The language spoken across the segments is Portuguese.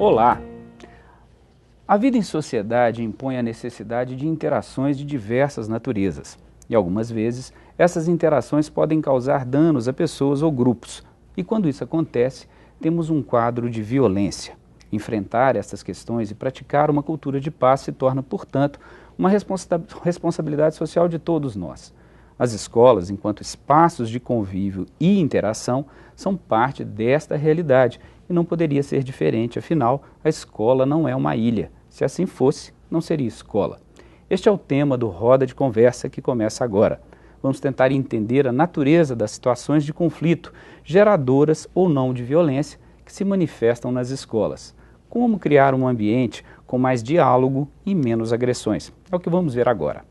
Olá! A vida em sociedade impõe a necessidade de interações de diversas naturezas. E algumas vezes, essas interações podem causar danos a pessoas ou grupos. E quando isso acontece, temos um quadro de violência. Enfrentar essas questões e praticar uma cultura de paz se torna, portanto, uma responsabilidade social de todos nós. As escolas, enquanto espaços de convívio e interação, são parte desta realidade e não poderia ser diferente, afinal, a escola não é uma ilha. Se assim fosse, não seria escola. Este é o tema do Roda de Conversa que começa agora. Vamos tentar entender a natureza das situações de conflito, geradoras ou não de violência, que se manifestam nas escolas. Como criar um ambiente com mais diálogo e menos agressões. É o que vamos ver agora.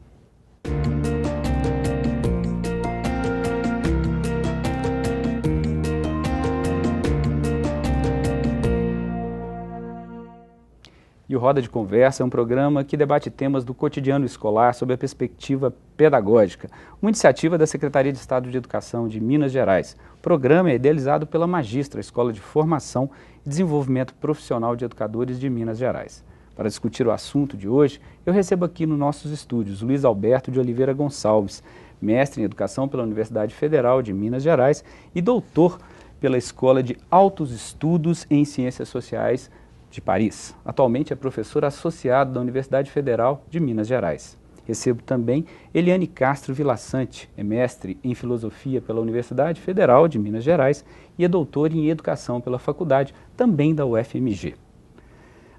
E o Roda de Conversa é um programa que debate temas do cotidiano escolar sob a perspectiva pedagógica, uma iniciativa da Secretaria de Estado de Educação de Minas Gerais. O programa é idealizado pela Magistra, Escola de Formação e Desenvolvimento Profissional de Educadores de Minas Gerais. Para discutir o assunto de hoje, eu recebo aqui nos nossos estúdios Luiz Alberto de Oliveira Gonçalves, mestre em Educação pela Universidade Federal de Minas Gerais e doutor pela Escola de Altos Estudos em Ciências Sociais de Paris. Atualmente é professor associado da Universidade Federal de Minas Gerais. Recebo também Eliane Castro Vilaçante, é mestre em Filosofia pela Universidade Federal de Minas Gerais e é doutor em Educação pela Faculdade, também da UFMG.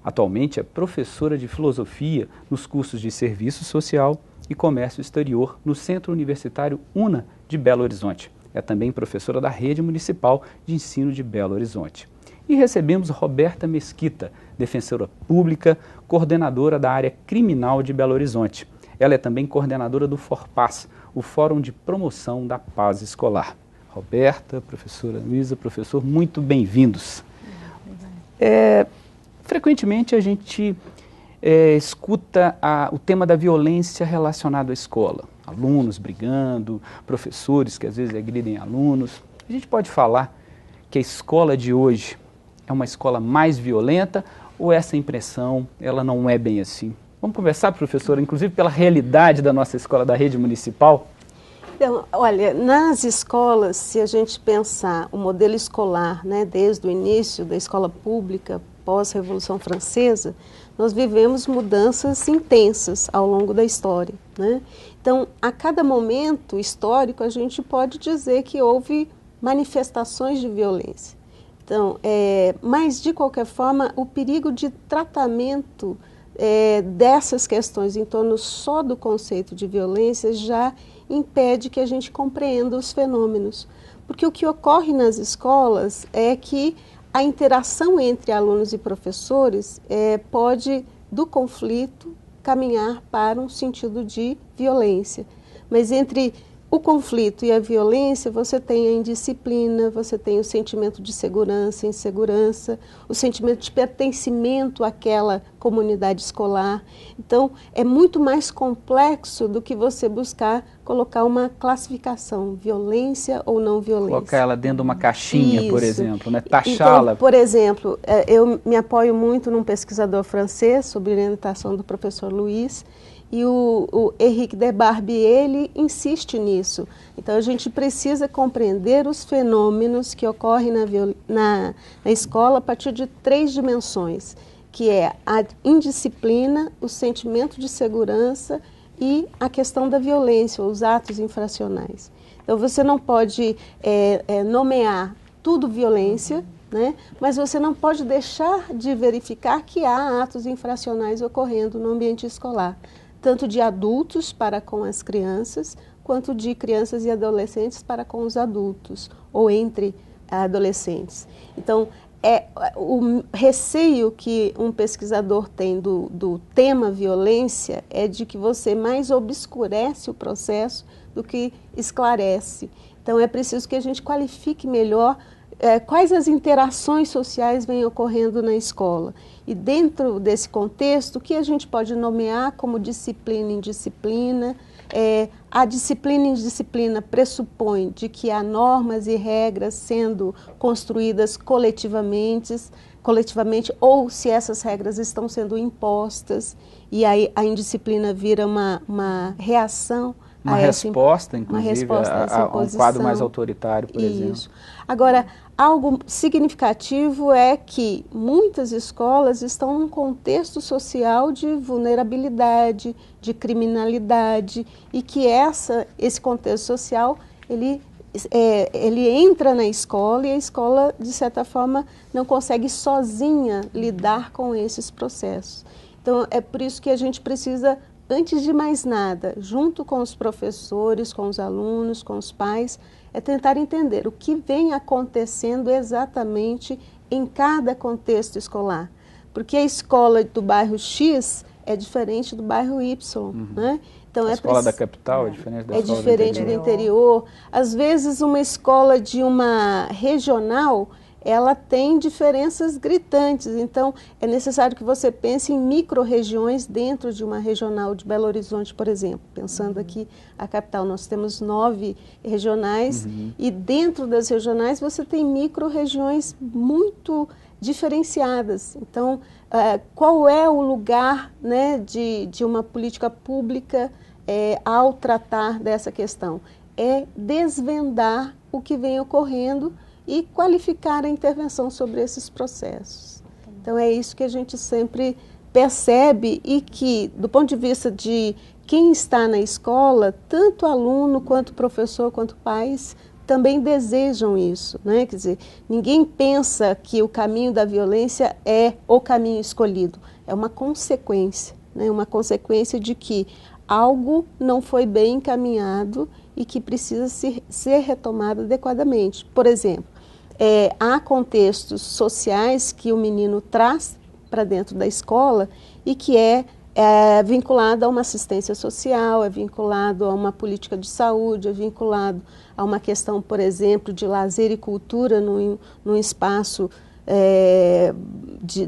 Atualmente é professora de Filosofia nos cursos de Serviço Social e Comércio Exterior no Centro Universitário UNA de Belo Horizonte. É também professora da Rede Municipal de Ensino de Belo Horizonte. E recebemos Roberta Mesquita, defensora pública, coordenadora da área criminal de Belo Horizonte. Ela é também coordenadora do FORPAS, o Fórum de Promoção da Paz Escolar. Roberta, professora Luísa, professor, muito bem-vindos. Frequentemente a gente escuta o tema da violência relacionado à escola. Alunos brigando, professores que às vezes agridem alunos. A gente pode falar que a escola de hoje é uma escola mais violenta ou essa impressão ela não é bem assim? Vamos conversar, professora, inclusive pela realidade da nossa escola, da rede municipal? Então, olha, nas escolas, se a gente pensar o modelo escolar, né, desde o início da escola pública, pós-Revolução Francesa, nós vivemos mudanças intensas ao longo da história, né? Então, a cada momento histórico, a gente pode dizer que houve manifestações de violência. Então, mas de qualquer forma, o perigo de tratamento dessas questões em torno só do conceito de violência já impede que a gente compreenda os fenômenos. Porque o que ocorre nas escolas é que a interação entre alunos e professores pode, do conflito, caminhar para um sentido de violência. Mas entre o conflito e a violência, você tem a indisciplina, você tem o sentimento de segurança, insegurança, o sentimento de pertencimento àquela comunidade escolar. Então, é muito mais complexo do que você buscar colocar uma classificação, violência ou não violência. Colocar ela dentro de uma caixinha, Isso. Por exemplo, né? Taxá-la. Então, por exemplo, eu me apoio muito num pesquisador francês, sob orientação do professor Luiz, e o Henrique Debarby, ele insiste nisso. Então, a gente precisa compreender os fenômenos que ocorrem na escola a partir de 3 dimensões, que é a indisciplina, o sentimento de segurança e a questão da violência, os atos infracionais. Então, você não pode nomear tudo violência, né? Mas você não pode deixar de verificar que há atos infracionais ocorrendo no ambiente escolar, tanto de adultos para com as crianças, quanto de crianças e adolescentes para com os adultos, ou entre adolescentes. Então, o receio que um pesquisador tem do tema violência é de que você mais obscurece o processo do que esclarece. Então, é preciso que a gente qualifique melhor quais as interações sociais vêm ocorrendo na escola. E dentro desse contexto, o que a gente pode nomear como disciplina em disciplina? A disciplina em disciplina pressupõe de que há normas e regras sendo construídas coletivamente, ou se essas regras estão sendo impostas, e aí a indisciplina vira uma reação. Uma resposta, inclusive, a um quadro mais autoritário, por exemplo. Agora, algo significativo é que muitas escolas estão num contexto social de vulnerabilidade, de criminalidade, e que esse contexto social, ele entra na escola e a escola, de certa forma, não consegue sozinha lidar com esses processos. Então, é por isso que a gente precisa, antes de mais nada, junto com os professores, com os alunos, com os pais, é tentar entender o que vem acontecendo exatamente em cada contexto escolar. Porque a escola do bairro X é diferente do bairro Y, né? Então, a escola da capital é diferente da escola do interior. Às vezes, uma escola de uma regional, ela tem diferenças gritantes. Então, é necessário que você pense em micro-regiões dentro de uma regional de Belo Horizonte, por exemplo. Pensando aqui a capital, nós temos 9 regionais e dentro das regionais você tem micro-regiões muito diferenciadas. Então, qual é o lugar, né, de uma política pública ao tratar dessa questão? É desvendar o que vem ocorrendo e qualificar a intervenção sobre esses processos. Então, é isso que a gente sempre percebe e que, do ponto de vista de quem está na escola, tanto aluno, quanto professor, quanto pais, também desejam isso, né? Quer dizer, ninguém pensa que o caminho da violência é o caminho escolhido. É uma consequência, né? Uma consequência de que algo não foi bem encaminhado e que precisa ser retomado adequadamente. Por exemplo, há contextos sociais que o menino traz para dentro da escola e que é vinculado a uma assistência social, é vinculado a uma política de saúde, é vinculado a uma questão, por exemplo, de lazer e cultura num espaço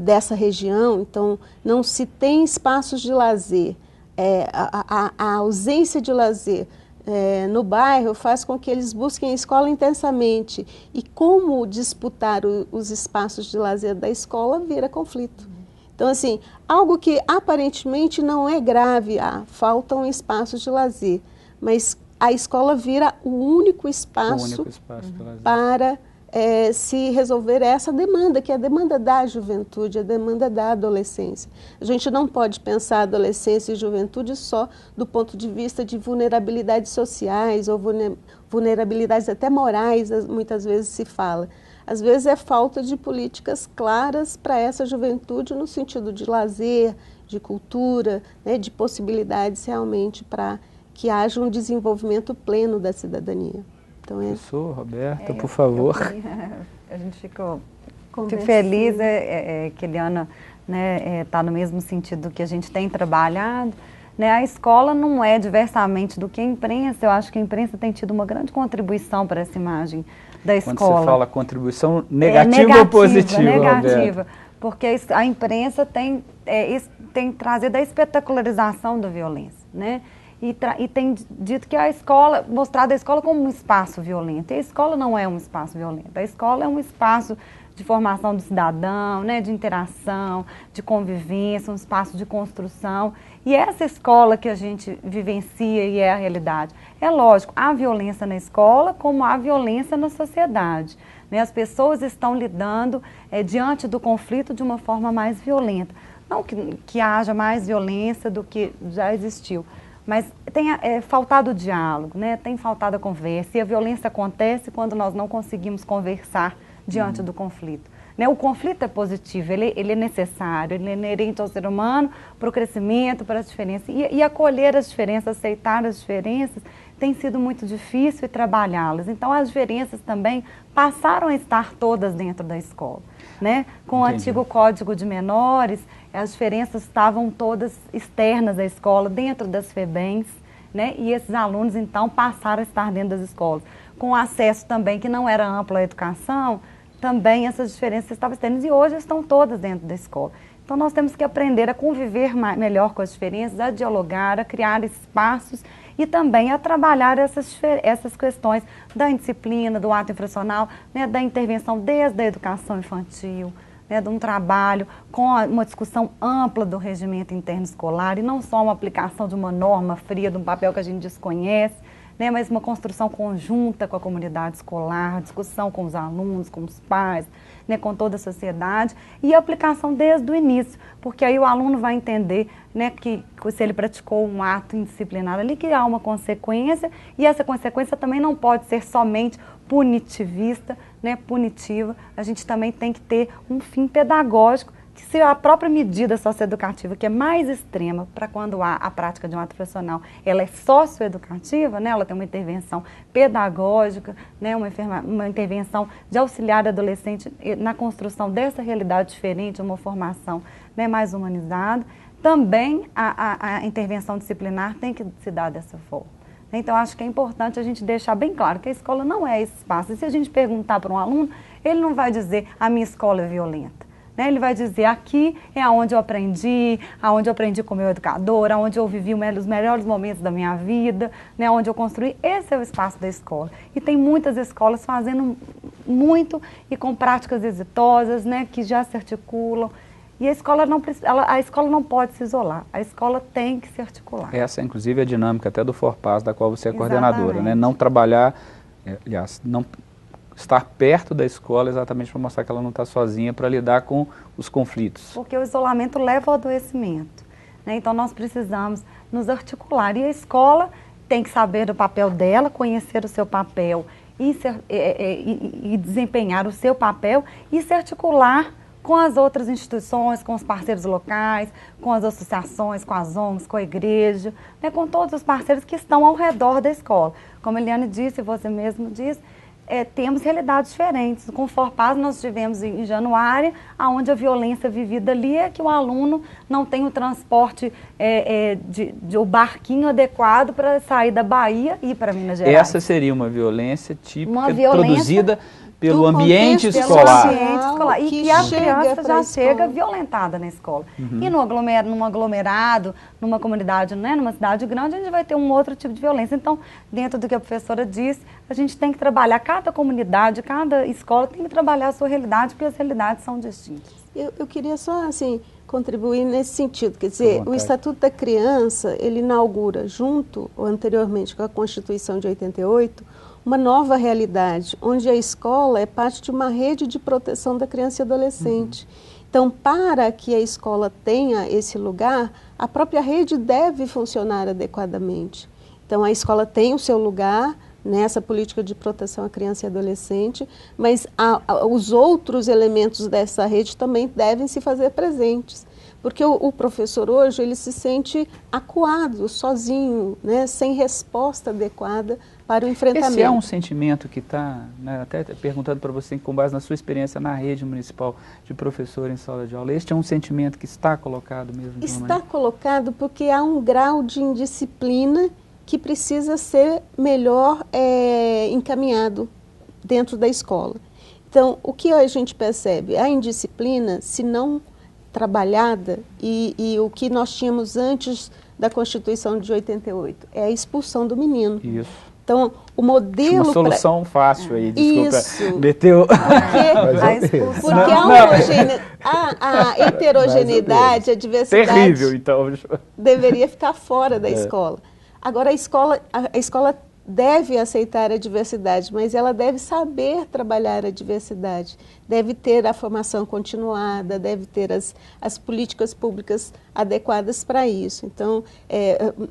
dessa região. Então, não se tem espaços de lazer. A ausência de lazer no bairro faz com que eles busquem a escola intensamente. E como disputar os espaços de lazer da escola vira conflito. Então, assim, algo que aparentemente não é grave, faltam espaços de lazer, mas a escola vira o único espaço para se resolver essa demanda, que é a demanda da juventude, a demanda da adolescência. A gente não pode pensar adolescência e juventude só do ponto de vista de vulnerabilidades sociais ou vulnerabilidades até morais, muitas vezes se fala. Às vezes é falta de políticas claras para essa juventude no sentido de lazer, de cultura, né, de possibilidades realmente para que haja um desenvolvimento pleno da cidadania. Então, Professor Roberta, por favor. A gente ficou feliz que a Eliana está no mesmo sentido que a gente tem trabalhado. Né? A escola não é diversamente do que a imprensa. Eu acho que a imprensa tem tido uma grande contribuição para essa imagem da escola. Quando você fala contribuição, negativa ou positiva? Negativa, porque a imprensa tem trazido a espetacularização da violência, né? E tem dito que a escola, mostrado a escola como um espaço violento. E a escola não é um espaço violento. A escola é um espaço de formação do cidadão, né, de interação, de convivência, um espaço de construção. E essa escola que a gente vivencia e é a realidade. É lógico, há violência na escola como há violência na sociedade. Né? As pessoas estão lidando diante do conflito de uma forma mais violenta. Não que haja mais violência do que já existiu. Mas tem faltado o diálogo, né? Tem faltado a conversa, e a violência acontece quando nós não conseguimos conversar diante do conflito. Né? O conflito é positivo, ele é necessário, ele é inerente ao ser humano para o crescimento, para as diferenças. E acolher as diferenças, aceitar as diferenças, tem sido muito difícil e trabalhá-las. Então, as diferenças também passaram a estar todas dentro da escola. Né? Com o antigo Código de Menores, as diferenças estavam todas externas à escola, dentro das FEBEMs, né? E esses alunos, então, passaram a estar dentro das escolas. Com acesso também, que não era amplo à educação, também essas diferenças estavam tendo, e hoje estão todas dentro da escola. Então nós temos que aprender a conviver melhor com as diferenças, a dialogar, a criar espaços e também a trabalhar essas questões da indisciplina, do ato infracional, né, da intervenção desde a educação infantil, né, de um trabalho com uma discussão ampla do regimento interno escolar e não só uma aplicação de uma norma fria, de um papel que a gente desconhece, né, mas uma construção conjunta com a comunidade escolar, discussão com os alunos, com os pais, né, com toda a sociedade e a aplicação desde o início, porque aí o aluno vai entender, né, que se ele praticou um ato indisciplinar ali, que há uma consequência e essa consequência também não pode ser somente punitivista, né, punitiva, a gente também tem que ter um fim pedagógico, que se a própria medida socioeducativa, que é mais extrema para quando há a prática de um ato profissional, ela é socioeducativa, né, ela tem uma intervenção pedagógica, né, uma intervenção de auxiliar o adolescente na construção dessa realidade diferente, uma formação, né, mais humanizada, também a intervenção disciplinar tem que se dar dessa forma. Então, acho que é importante a gente deixar bem claro que a escola não é esse espaço. E se a gente perguntar para um aluno, ele não vai dizer a minha escola é violenta. Né? Ele vai dizer aqui é onde eu aprendi com o meu educador, onde eu vivi os melhores momentos da minha vida, né? Onde eu construí. Esse é o espaço da escola. E tem muitas escolas fazendo muito e com práticas exitosas, né? Que já se articulam. E a escola não pode se isolar, a escola tem que se articular. Essa, inclusive, é a dinâmica até do Forpaz, da qual você é coordenadora, né? Não trabalhar, aliás, não estar perto da escola exatamente para mostrar que ela não está sozinha para lidar com os conflitos. Porque o isolamento leva ao adoecimento, né? Então nós precisamos nos articular e a escola tem que saber do papel dela, conhecer o seu papel e desempenhar o seu papel e se articular com as outras instituições, com os parceiros locais, com as associações, com as ONGs, com a igreja, né, com todos os parceiros que estão ao redor da escola. Como a Eliane disse, você mesmo disse, temos realidades diferentes. Com o Forpaz nós tivemos em Januária, onde a violência vivida ali é que o aluno não tem o transporte o barquinho adequado para sair da Bahia e ir para Minas Gerais. Essa seria uma violência típica produzida pelo ambiente escolar. E que a criança já chega violentada na escola. E num aglomerado, numa comunidade, né, numa cidade grande, a gente vai ter um outro tipo de violência. Então, dentro do que a professora disse, a gente tem que trabalhar, cada comunidade, cada escola tem que trabalhar a sua realidade, porque as realidades são distintas. Eu queria só, assim, contribuir nesse sentido. Quer dizer, o Estatuto da Criança, ele inaugura, junto ou anteriormente com a Constituição de 88, uma nova realidade, onde a escola é parte de uma rede de proteção da criança e adolescente. Então, para que a escola tenha esse lugar, a própria rede deve funcionar adequadamente. Então, a escola tem o seu lugar nessa política de proteção à criança e adolescente, mas os outros elementos dessa rede também devem se fazer presentes. Porque o professor hoje, ele se sente acuado, sozinho, né, sem resposta adequada para o enfrentamento. Esse é um sentimento que está, né, até perguntando para você, com base na sua experiência na rede municipal de professor em sala de aula, este é um sentimento que está colocado mesmo? Está colocado porque há um grau de indisciplina que precisa ser melhor encaminhado dentro da escola. Então, o que a gente percebe? A indisciplina, se não trabalhada, e o que nós tínhamos antes da Constituição de 88, é a expulsão do menino. Isso. Então, o modelo... Uma solução fácil aí, desculpa. Isso. Meteu... Porque a heterogeneidade, a diversidade... Terrível, então. Deveria ficar fora da escola. Agora, a escola deve aceitar a diversidade, mas ela deve saber trabalhar a diversidade, deve ter a formação continuada, deve ter as políticas públicas adequadas para isso. Então,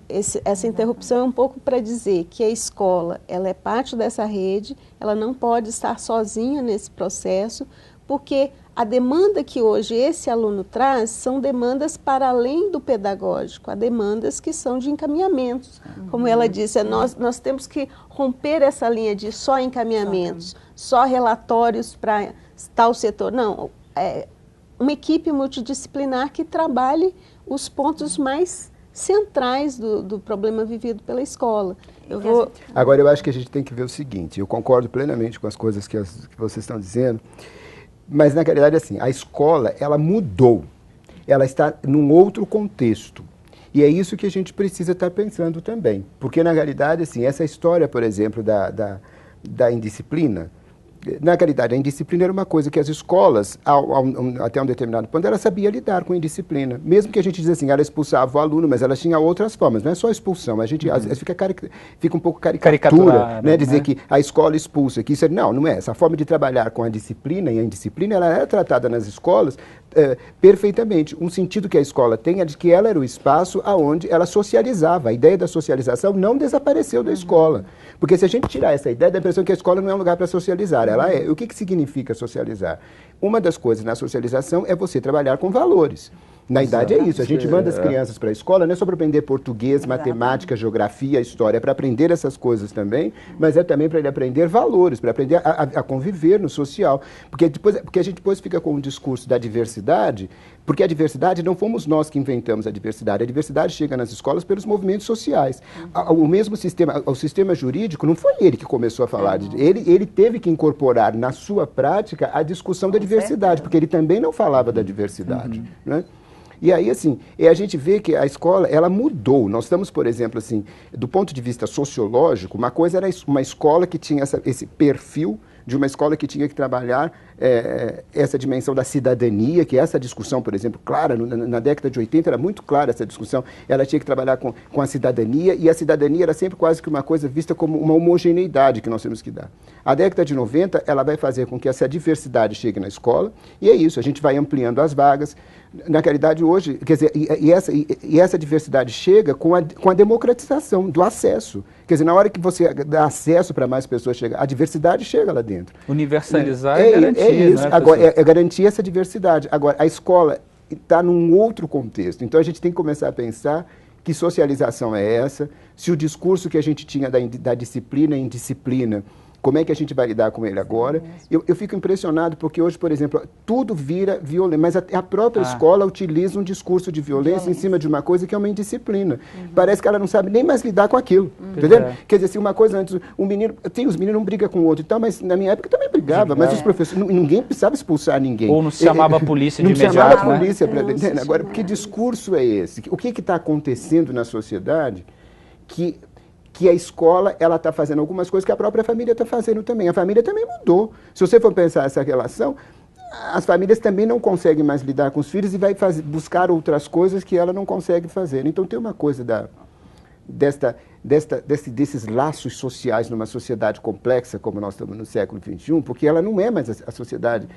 essa interrupção é um pouco para dizer que a escola, ela é parte dessa rede, ela não pode estar sozinha nesse processo, porque a demanda que hoje esse aluno traz são demandas para além do pedagógico, há demandas que são de encaminhamentos. Como ela disse, nós temos que romper essa linha de só encaminhamentos, só relatórios para tal setor. Não, uma equipe multidisciplinar que trabalhe os pontos mais centrais do problema vivido pela escola. Agora, eu acho que a gente tem que ver o seguinte, eu concordo plenamente com as coisas que vocês estão dizendo, mas na realidade, assim, a escola, ela mudou, ela está num outro contexto. E é isso que a gente precisa estar pensando também. Porque, na realidade, assim, essa história, por exemplo, da indisciplina, na realidade, a indisciplina era uma coisa que as escolas, até um determinado ponto, ela sabia lidar com a indisciplina. Mesmo que a gente diz assim, ela expulsava o aluno, mas ela tinha outras formas, não é só expulsão. A gente às vezes fica um pouco caricatura, né, dizer que a escola expulsa. Que isso não é. Essa forma de trabalhar com a disciplina e a indisciplina, ela era tratada nas escolas perfeitamente. Um sentido que a escola tem é de que ela era o espaço onde ela socializava. A ideia da socialização não desapareceu da escola. Porque se a gente tirar essa ideia, dá a impressão que a escola não é um lugar para socializar. Ela é. O que significa socializar? Uma das coisas na socialização é você trabalhar com valores. Na idade é isso, a gente manda as crianças para a escola, não é só para aprender português, matemática, geografia, história, é para aprender essas coisas também, mas é também para ele aprender valores, para aprender a conviver no social. Porque a gente depois fica com o discurso da diversidade, porque a diversidade não fomos nós que inventamos a diversidade chega nas escolas pelos movimentos sociais. O mesmo sistema, o sistema jurídico, não foi ele que começou a falar, ele teve que incorporar na sua prática a discussão da diversidade, porque ele também não falava da diversidade, né? E aí, assim, a gente vê que a escola, ela mudou. Nós estamos, por exemplo, assim, do ponto de vista sociológico, uma coisa era uma escola que tinha esse perfil de uma escola que tinha que trabalhar essa dimensão da cidadania, que essa discussão, por exemplo, clara, na década de 80 era muito clara essa discussão, ela tinha que trabalhar com a cidadania, e a cidadania era sempre quase que uma coisa vista como uma homogeneidade que nós temos que dar. A década de 90, ela vai fazer com que essa diversidade chegue na escola, e é isso, a gente vai ampliando as vagas. Na realidade, hoje, quer dizer, e essa diversidade chega com a democratização do acesso. Quer dizer, na hora que você dá acesso para mais pessoas chegar, a diversidade chega lá dentro. Universalizar é garantir, isso. Não é, agora, é garantir essa diversidade. Agora, a escola está num outro contexto. Então, a gente tem que começar a pensar que socialização é essa, se o discurso que a gente tinha da disciplina e indisciplina, como é que a gente vai lidar com ele agora? Eu fico impressionado porque hoje, por exemplo, tudo vira violência, mas a própria escola utiliza um discurso de violência em cima de uma coisa que é uma indisciplina. Parece que ela não sabe nem mais lidar com aquilo, entendeu? Quer dizer, se uma coisa antes, os meninos não brigam com o outro e tal, mas na minha época também brigava, mas os professores, ninguém precisava expulsar ninguém. Ou não se chamava a polícia de imediato, não chamava a polícia para entender. Agora, que discurso é esse? O que está acontecendo na sociedade que a escola ela está fazendo algumas coisas que a própria família está fazendo também. A família também mudou. Se você for pensar essa relação, as famílias também não conseguem mais lidar com os filhos e vai buscar outras coisas que ela não consegue fazer. Então tem uma coisa desses laços sociais numa sociedade complexa como nós estamos no século XXI, porque ela não é mais a sociedade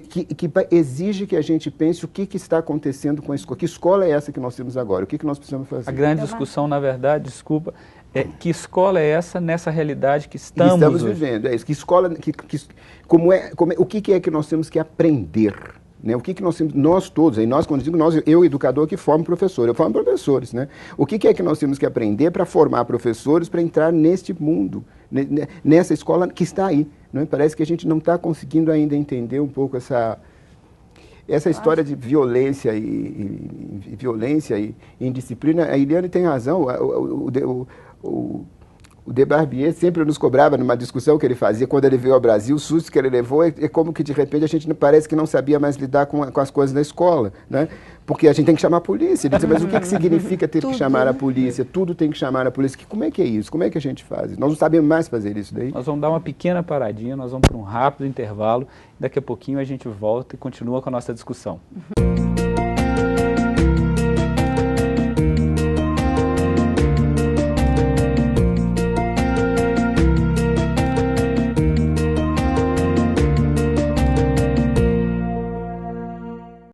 que exige que a gente pense o que está acontecendo com a escola. Que escola é essa que nós temos agora? O que nós precisamos fazer? A grande discussão, na verdade, desculpa, que escola é essa nessa realidade que estamos hoje? Vivendo? É isso. Que escola, o que é que nós temos que aprender? Né? O que nós temos, nós todos, aí nós, quando digo nós, eu educador que formo professor, eu formo professores, né? O que é que nós temos que aprender para formar professores para entrar neste mundo, nessa escola que está aí? Não é? Parece que a gente não está conseguindo ainda entender um pouco essa história de violência e indisciplina. A Eliane tem razão. O de Barbier sempre nos cobrava numa discussão que ele fazia quando ele veio ao Brasil, o susto que ele levou é como que de repente a gente parece que não sabia mais lidar com as coisas da escola, né? Porque a gente tem que chamar a polícia. Ele disse, mas o que significa ter que chamar a polícia? Tudo tem que chamar a polícia. Como é que é isso? Como é que a gente faz? Nós não sabemos mais fazer isso daí. Nós vamos dar uma pequena paradinha, nós vamos para um rápido intervalo. Daqui a pouquinho a gente volta e continua com a nossa discussão.